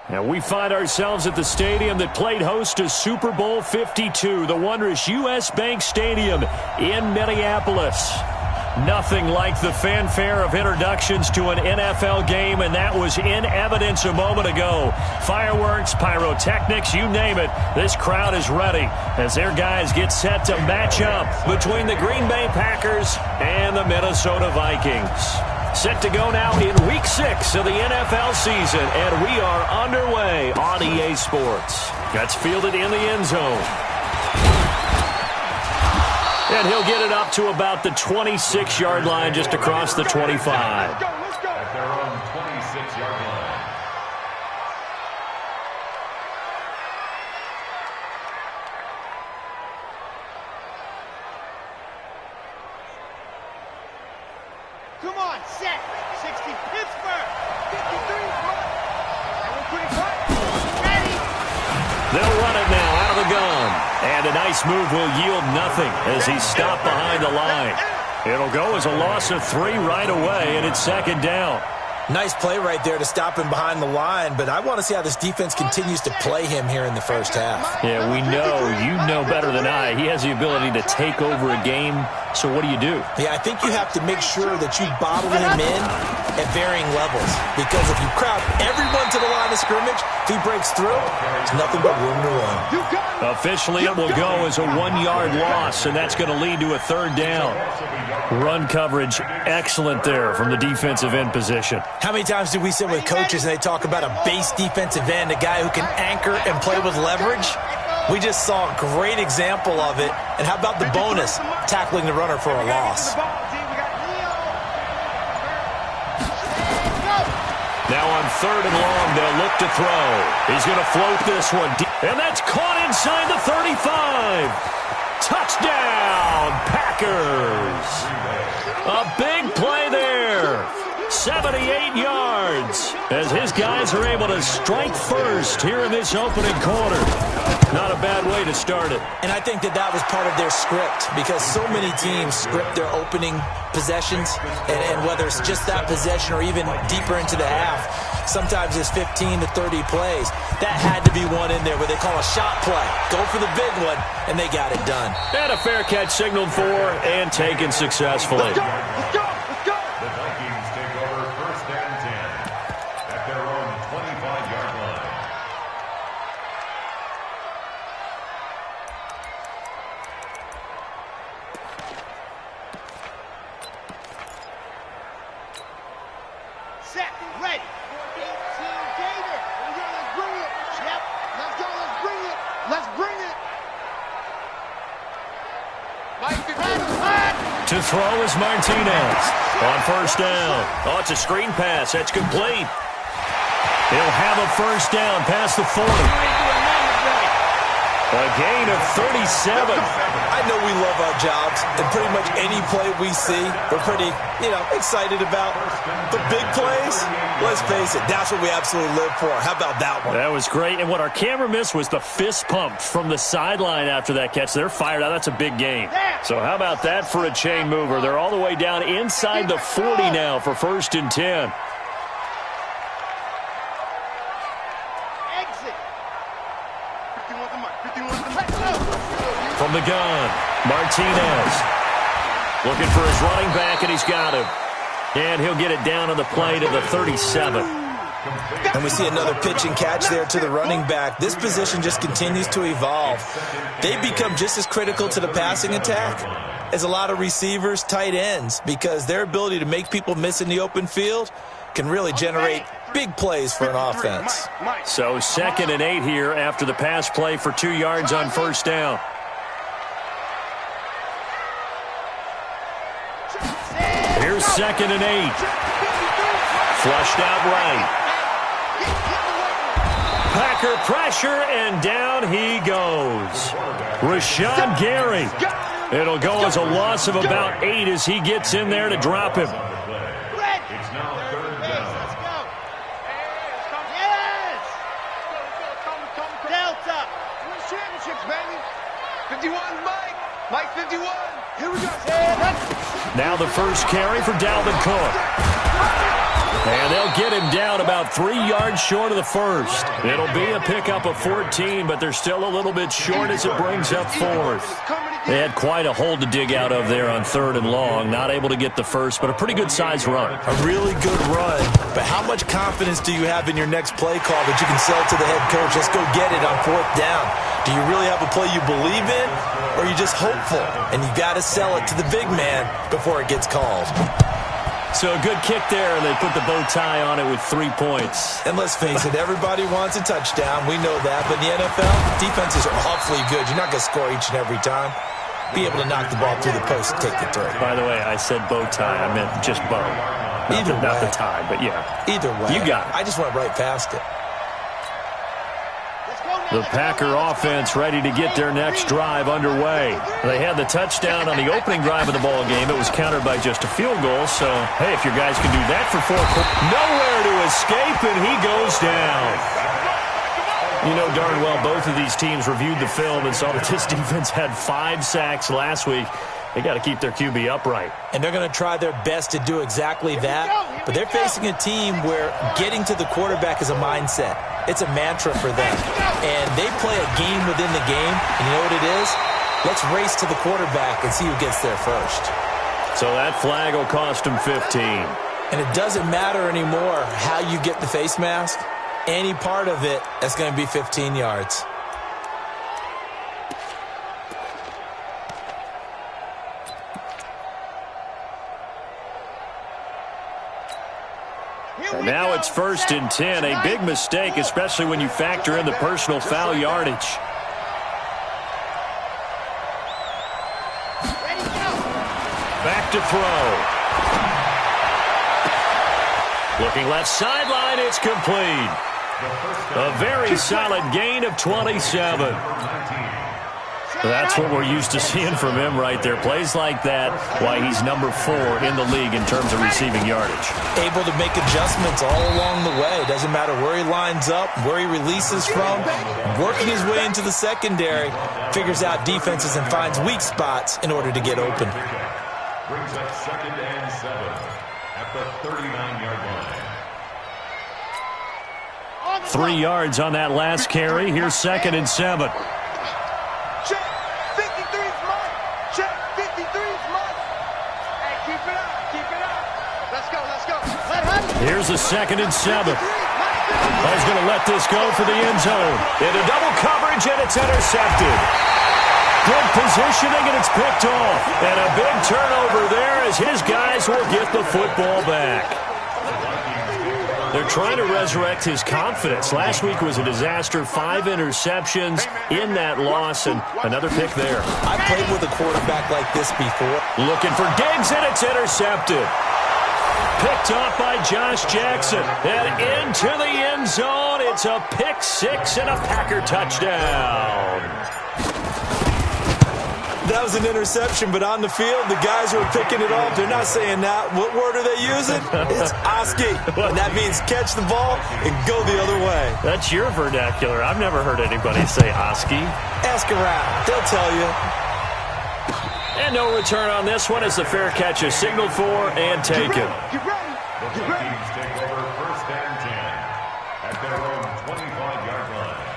And we find ourselves at the stadium that played host to Super Bowl 52, the wondrous U.S. Bank Stadium in Minneapolis. Nothing like the fanfare of introductions to an NFL game, and that was in evidence a moment ago. Fireworks, pyrotechnics, you name it. This crowd is ready as their guys get set to match up between the Green Bay Packers and the Minnesota Vikings. Set to go now in Week 6 of the NFL season, and we are underway on EA Sports. That's fielded in the end zone. And he'll get it up to about the 26-yard line, just across the 25. Let's go. At their own 26-yard line. Come on, set. 60 Pittsburgh. 53. Ready. They'll run it now out of the gun. And a nice move will yield nothing as he's stopped behind the line. It'll go as a loss of 3 right away, and it's second down. Nice play right there to stop him behind the line, but I want to see how this defense continues to play him here in the first half. Yeah, we know, you know better than I, he has the ability to take over a game, so what do you do? Yeah, I think you have to make sure that you bottle him in at varying levels, because if you crowd everyone to the line of scrimmage, if he breaks through, there's nothing but room to run. Officially, it will go as a 1-yard loss, and that's going to lead to a third down. Run coverage, excellent there from the defensive end position. How many times do we sit with coaches and they talk about a base defensive end, a guy who can anchor and play with leverage? We just saw a great example of it. And how about the bonus, tackling the runner for a loss? Now on 3rd and long, they'll look to throw. He's going to float this one deep. And that's caught inside the 35. Touchdown, Packers. A big play there. 78 yards as his guys are able to strike first here in this opening quarter. Not a bad way to start it. And I think that was part of their script, because so many teams script their opening possessions, and whether it's just that possession or even deeper into the half, sometimes it's 15 to 30 plays. That had to be one in there where they call a shot play. Go for the big one, and they got it done. And a fair catch signaled for and taken successfully. The Vikings take over 1st and 10 at their own 25-yard line. Set. Ready. 14, David. Let's bring it. Yep. Let's go. Let's bring it. Let's bring it. To throw is Martinez on 1st down. Oh, it's a screen pass. That's complete. He'll have a 1st down past the 40. A gain of 37. I know we love our jobs, and pretty much any play we see, we're pretty, excited about. But big plays, let's face it, that's what we absolutely live for. How about that one? That was great. And what our camera missed was the fist pump from the sideline after that catch. They're fired out. That's a big gain. So how about that for a chain mover? They're all the way down inside the 40 now for 1st and 10. From the gun, Martinez looking for his running back, and he's got him. And he'll get it down on the play to the 37. And we see another pitch and catch there to the running back. This position just continues to evolve. They become just as critical to the passing attack as a lot of receivers, tight ends, because their ability to make people miss in the open field can really generate big plays for an offense. So 2nd and 8 here after the pass play for 2 yards on 1st down. Here's 2nd and 8. Flushed out right. Packer pressure, and down he goes. Rashawn Gary. It'll go as a loss of about 8 as he gets in there to drop him. It's now 3rd down. Yes! Delta! Win championships, baby! 51, Mike! Mike 51! Here we go! Now the first carry for Dalvin Cook. And they'll get him down about 3 yards short of the first. It'll be a pickup of 14, but they're still a little bit short as it brings up fourth. They had quite a hole to dig out of there on 3rd and long. Not able to get the first, but a pretty good-sized run. A really good run. But how much confidence do you have in your next play call that you can sell to the head coach? Let's go get it on 4th down. Do you really have a play you believe in, or are you just hopeful? And you got to sell it to the big man before it gets called. So a good kick there, and they put the bow tie on it with 3 points. And let's face it, everybody wants a touchdown. We know that. But in the NFL, defenses are awfully good. You're not going to score each and every time. Be able to knock the ball through the post and take the throw. By the way, I said bow tie. I meant just bow. Not the tie, but yeah. Either way. You got it. I just went right past it. The Packer offense ready to get their next drive underway. They had the touchdown on the opening drive of the ball game. It was countered by just a field goal. So, hey, if your guys can do that for 4 quarters, nowhere to escape, and he goes down. You know darn well both of these teams reviewed the film and saw that this defense had 5 sacks last week. They got to keep their QB upright. And they're going to try their best to do exactly that. But they're facing a team where getting to the quarterback is a mindset. It's a mantra for them. And they play a game within the game. And you know what it is? Let's race to the quarterback and see who gets there first. So that flag will cost them 15. And it doesn't matter anymore how you get the face mask. Any part of it, that's going to be 15 yards. And now it's 1st and 10. A big mistake, especially when you factor in the personal foul yardage. Back to throw. Looking left sideline, it's complete. A very solid gain of 27. That's what we're used to seeing from him right there. Plays like that, why he's number 4 in the league in terms of receiving yardage. Able to make adjustments all along the way. Doesn't matter where he lines up, where he releases from. Working his way into the secondary, figures out defenses and finds weak spots in order to get open. Brings up 2nd and 7 at the 39-yard line. 3 yards on that last carry. Here's 2nd and 7. Check. 53's mine. Check. 53's mine. Hey, keep it up. Keep it up. Let's go. Let's go. Here's the 2nd and 7. He's going to let this go for the end zone. Into double coverage, and it's intercepted. Good positioning, and it's picked off. And a big turnover there as his guys will get the football back. They're trying to resurrect his confidence. Last week was a disaster. 5 interceptions in that loss, and another pick there. I played with a quarterback like this before. Looking for Diggs, and it's intercepted. Picked off by Josh Jackson. And into the end zone. It's a pick 6 and a Packer touchdown. That was an interception, but on the field, the guys who are picking it off, they're not saying that. What word are they using? It's Oski. And that means catch the ball and go the other way. That's your vernacular. I've never heard anybody say Oski. Ask around. They'll tell you. And no return on this one as the fair catch is signaled for and taken. Get ready. The Vikings take over 1st and 10 at their own 25-yard line.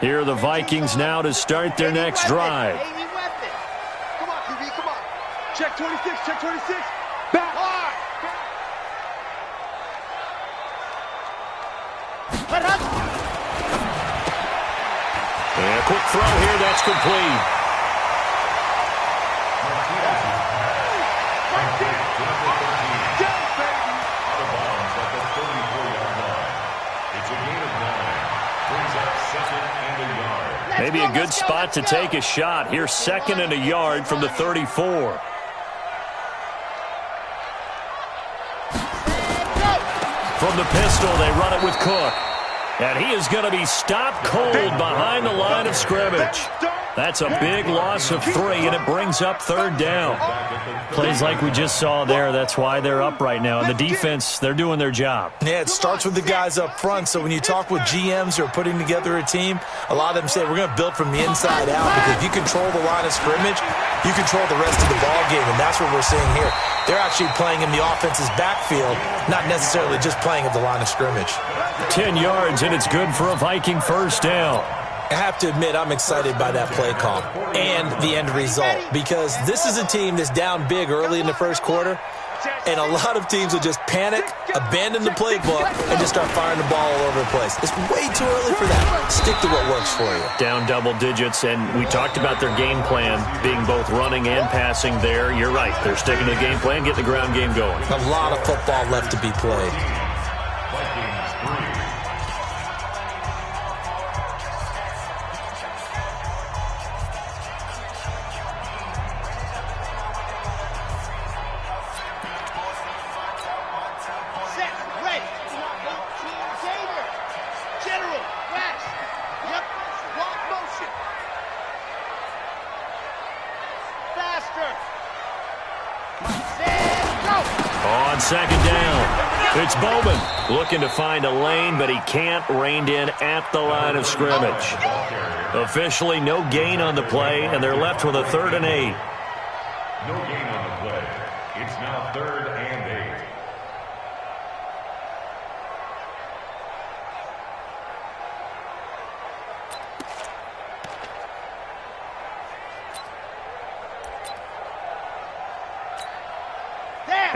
Here are the Vikings now to start their next drive. Come on, QB, come on. Check 26, check 26. Back. Hard. And a quick throw here, that's complete. Out of bounds at the 34-yard line. It's a gain of 9. Brings up 2nd and a yard. Maybe a good spot to take a shot. Here's 2nd and a yard from the 34. From the pistol, they run it with Cook. And he is going to be stopped cold behind the line of scrimmage. That's a big loss of 3, and it brings up 3rd down. Plays like we just saw there. That's why they're up right now. And the defense, they're doing their job. Yeah, it starts with the guys up front. So when you talk with GMs who are putting together a team, a lot of them say we're going to build from the inside out. Because if you control the line of scrimmage, you control the rest of the ball game, and that's what we're seeing here. They're actually playing in the offense's backfield, not necessarily just playing at the line of scrimmage. 10 yards, and it's good for a Viking first down. I have to admit, I'm excited by that play call and the end result, because this is a team that's down big early in the first quarter, and a lot of teams will just panic, abandon the playbook, and just start firing the ball all over the place. It's way too early for that. Stick to what works for you. Down double digits, and we talked about their game plan being both running and passing there. You're right. They're sticking to the game plan, getting the ground game going. A lot of football left to be played. On second down, it's Bowman looking to find a lane, but he can't. Reined in at the line of scrimmage. Officially no gain on the play, and they're left with a 3rd and 8. No gain on the play. It's now 3rd and 8.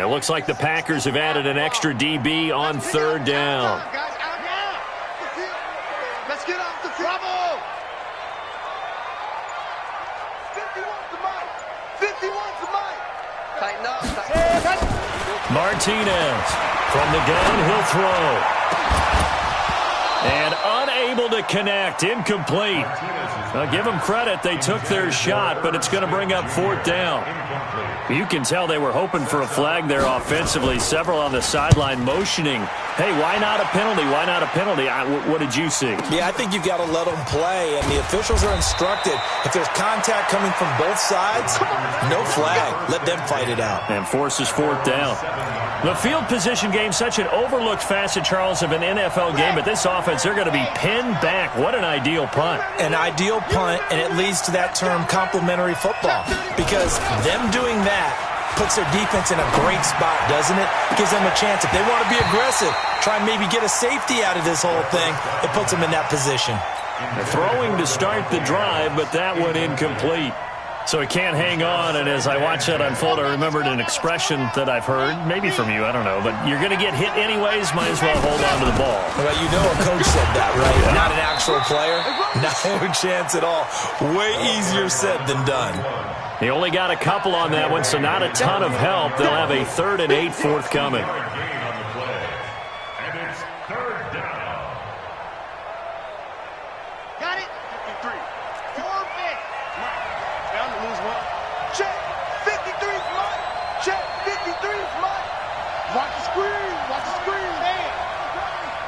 It looks like the Packers have added an extra DB on 3rd down. Let's get off the trouble. 51's the mic. 51's the mic. Tighten up. Martinez from the gun, he'll throw. And unable to connect, incomplete. Now give them credit, they took their shot, but it's going to bring up 4th down. You can tell they were hoping for a flag there offensively. Several on the sideline motioning, hey, why not a penalty? Why not a penalty? What did you see? Yeah, I think you've got to let them play, and the officials are instructed. If there's contact coming from both sides, no flag. Let them fight it out. And forces 4th down. The field position game, such an overlooked facet, Charles, of an NFL game, but this offense, they're going to be pinned back. What an ideal punt. An ideal punt, and it leads to that term complementary football, because them doing that puts their defense in a great spot, doesn't it? Gives them a chance. If they want to be aggressive, try and maybe get a safety out of this whole thing, it puts them in that position. They're throwing to start the drive, but that one incomplete. So he can't hang on, and as I watch that unfold, I remembered an expression that I've heard, maybe from you, I don't know, but you're going to get hit anyways, might as well hold on to the ball. Well, you know a coach said that, right? Yeah. Not an actual player. No chance at all. Way easier said than done. He only got a couple on that one, so not a ton of help. They'll have a 3rd and 8 forthcoming. Watch the screen! Watch the screen! Bang!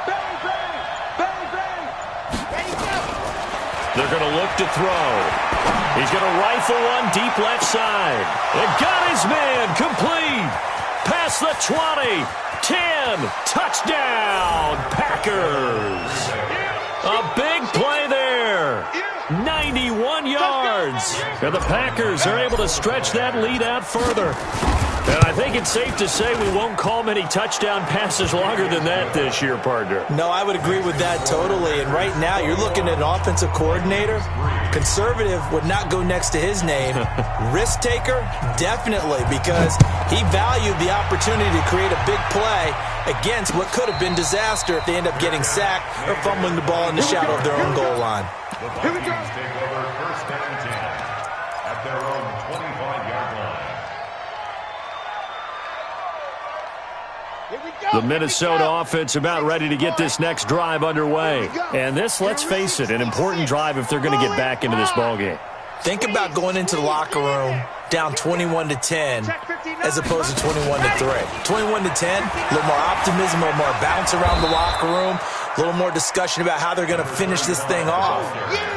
Bang, bang! Bang, bang! Ready, go! They're going to look to throw. He's going to rifle one deep left side. And got his man complete. Past the 20. 10. Touchdown, Packers. A big play there. 91 yards. And the Packers are able to stretch that lead out further. And I think it's safe to say we won't call many touchdown passes longer than that this year, partner. No, I would agree with that totally. And right now, you're looking at an offensive coordinator. Conservative would not go next to his name. Risk taker, definitely, because he valued the opportunity to create a big play against what could have been disaster if they end up getting sacked or fumbling the ball in the shadow of their own goal line. The Vikings take over 1st and 10 at their own 25-yard line. The Minnesota offense about ready to get this next drive underway. And this, let's face it, an important drive if they're going to get back into this ballgame. Think about going into the locker room down 21-10 as opposed to 21-3. 21-10, a little more optimism, a little more bounce around the locker room, a little more discussion about how they're going to finish this thing off.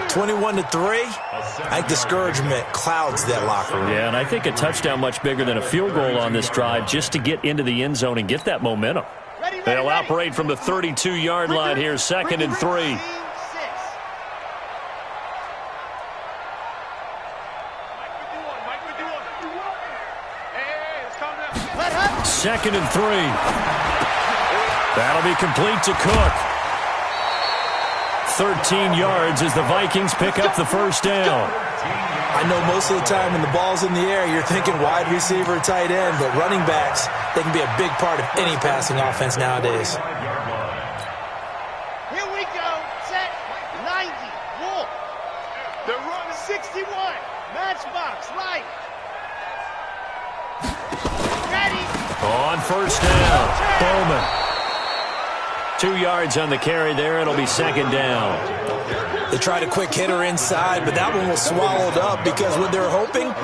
21-3, I think discouragement clouds that locker room. Yeah, and I think a touchdown much bigger than a field goal on this drive just to get into the end zone and get that momentum. They'll operate from the 32-yard line here, 2nd and 3. 2nd and 3. That'll be complete to Cook. 13 yards as the Vikings pick up the first down. I know most of the time when the ball's in the air, you're thinking wide receiver, tight end, but running backs, they can be a big part of any passing offense nowadays. Here we go. Set. 90. Wolf. They're running 61. Matchbox. Right. Ready. On first down, Bowman. 2 yards on the carry there. It'll be 2nd down. They tried a quick hitter inside, but that one was swallowed up because what they're hoping,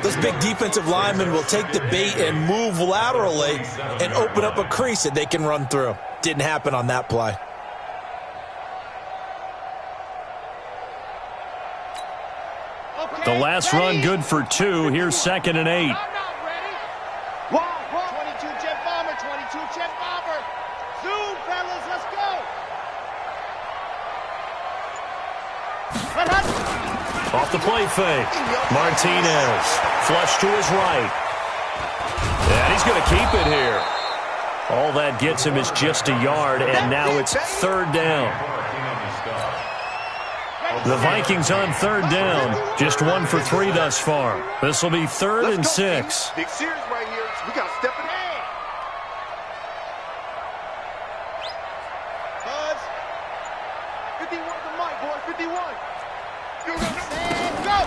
those big defensive linemen will take the bait and move laterally and open up a crease that they can run through. Didn't happen on that play. The last run good for 2. Here's 2nd and 8. 22 jet bomber. 22 jet bomber. Zoom, fellas. Let's go. Off the play fake. Martinez. Flush to his right. And he's going to keep it here. All that gets him is just a yard, and now it's 3rd down. The Vikings on 3rd down. Just 1 for 3 thus far. This will be 3rd and 6. Big series right here. We got to step it up. Buzz. 51 to Mike, boy. 51. And go.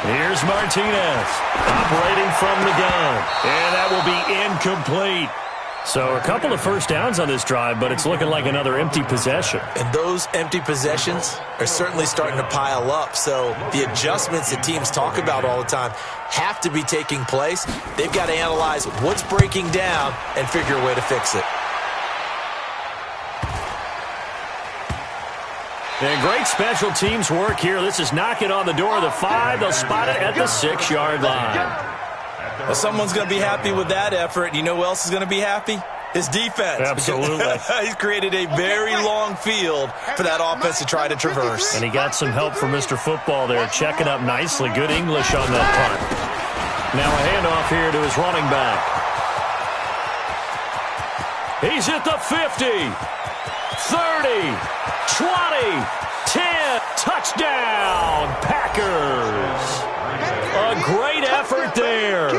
Here's Martinez operating from the gun. And that will be incomplete. So a couple of first downs on this drive, but it's looking like another empty possession. And those empty possessions are certainly starting to pile up. So the adjustments that teams talk about all the time have to be taking place. They've got to analyze what's breaking down and figure a way to fix it. And great special teams work here. This is knocking on the door of the 5. They'll spot it at the 6-yard line. Well, someone's going to be happy with that effort. You know who else is going to be happy? His defense. Absolutely. He's created a very long field for that offense to try to traverse. And he got some help from Mr. Football there, checking up nicely. Good English on that punt. Now a handoff here to his running back. He's at the 50, 30, 20, 10. Touchdown, Packers. A great effort there.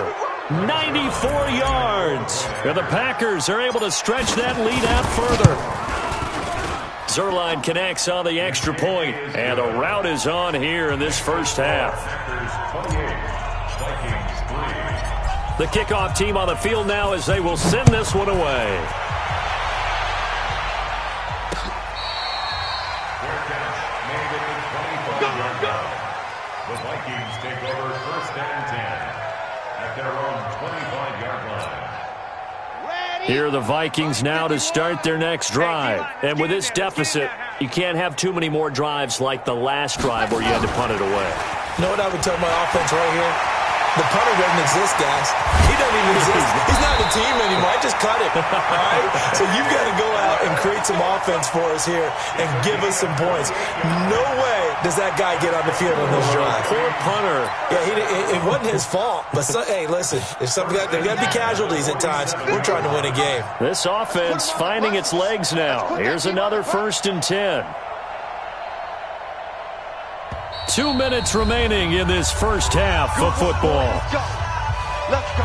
94 yards. And the Packers are able to stretch that lead out further. Zuerlein connects on the extra point, and a rout is on here in this first half. The kickoff team on the field now as they will send this one away. The Vikings take over 1st and 10 at their own 25-yard line. Here are the Vikings now to start their next drive. And with this deficit, you can't have too many more drives like the last drive where you had to punt it away. You know what I would tell my offense right here? The punter doesn't exist, guys. He doesn't even exist. He's not a team anymore. I just cut him. All right? So you've got to go out and create some offense for us here and give us some points. No way does that guy get on the field on this drive. Poor punter. Yeah, it wasn't his fault. But, hey, listen, there's got to be casualties at times. We're trying to win a game. This offense finding its legs now. Here's another 1st and 10. 2 minutes remaining in this first half of football. Let's go. Let's go.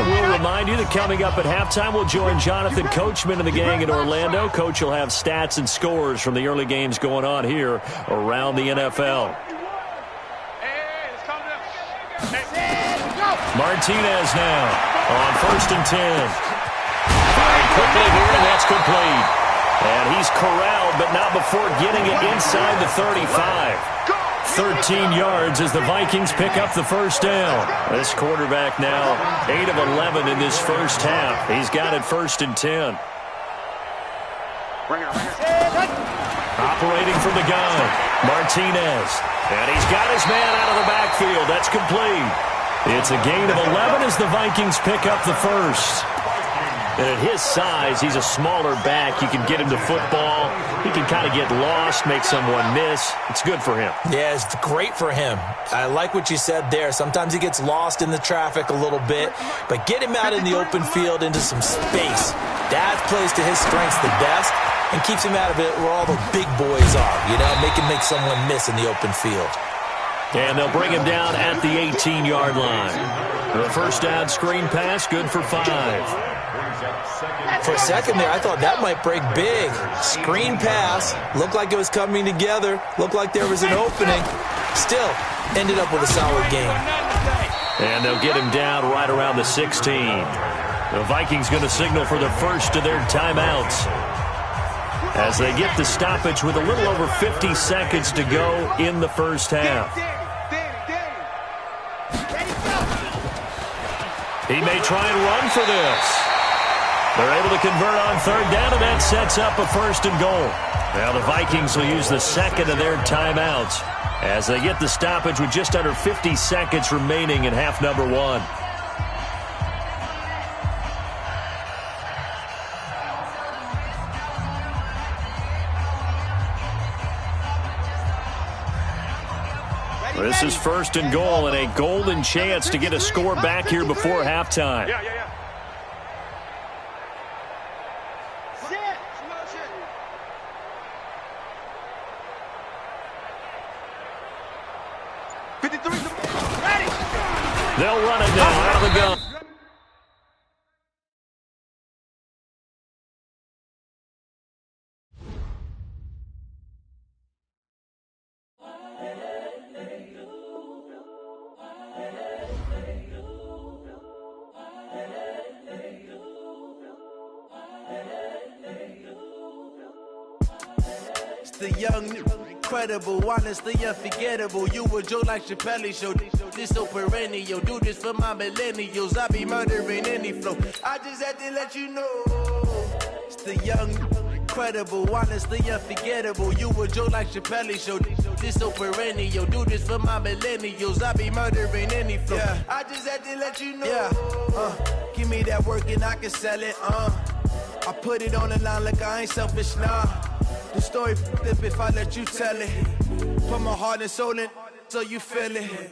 We'll remind you that coming up at halftime, we'll join Jonathan Coachman and the gang in Orlando. Coach will have stats and scores from the early games going on here around the NFL. Martinez now on 1st and 10. Fired quickly here, and that's complete. And he's corralled, but not before getting it inside the 35. 13 yards as the Vikings pick up the first down. This quarterback now 8 of 11 in this first half. He's got it 1st and 10. Operating from the gun, Martinez. And he's got his man out of the backfield. That's complete. It's a gain of 11 as the Vikings pick up the first. And at his size, he's a smaller back. You can get him to football He can kind of get lost, make someone miss. It's good for him. Yeah, it's great for him. I like what you said there. Sometimes he gets lost in the traffic a little bit, but get him out in the open field into some space. That plays to his strengths the best and keeps him out of it where all the big boys are, make him make someone miss in the open field. And they'll bring him down at the 18-yard line. The first down screen pass, good for 5. For a second there, I thought that might break big. Screen pass, looked like it was coming together, looked like there was an opening. Still, ended up with a solid game. And they'll get him down right around the 16. The Vikings going to signal for the first of their timeouts as they get the stoppage with a little over 50 seconds to go in the first half. He may try and run for this. They're able to convert on third down, and that sets up a first and goal. Now the Vikings will use the second of their timeouts as they get the stoppage with just under 50 seconds remaining in half number 1. This is first and goal and a golden chance to get a score back here before halftime. Yeah. 53 ready. They'll run it now out of the gun. The young, incredible, honestly unforgettable. You a Joe like Chappelle show. This so perennial. Do this for my millennials. I be murdering any flow. I just had to let you know. It's the young, incredible, honestly unforgettable. You a Joe like Chappelle show. This so perennial. Do this for my millennials. I be murdering any flow. Yeah. I just had to let you know. Yeah. Give me that work and I can sell it. I put it on the line like I ain't selfish, nah. The story flip if I let you tell it. Put my heart and soul in so you feel it.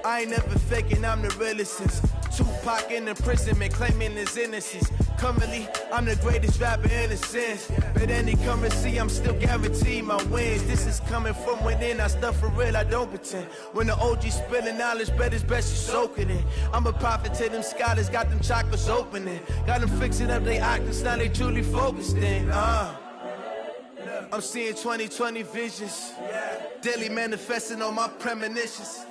I ain't never faking, I'm the realest since Tupac in imprisonment, claiming his innocence. Currently, I'm the greatest rapper in a sense. But any currency, I'm still guaranteed my wins. This is coming from within, I stuff for real, I don't pretend. When the OG spilling knowledge, bet it's best you soak it in. I'm a prophet to them scholars, got them chakras opening. Got them fixing up they octaves, now they truly focused in. I'm seeing 20/20 visions, daily manifesting on my premonitions.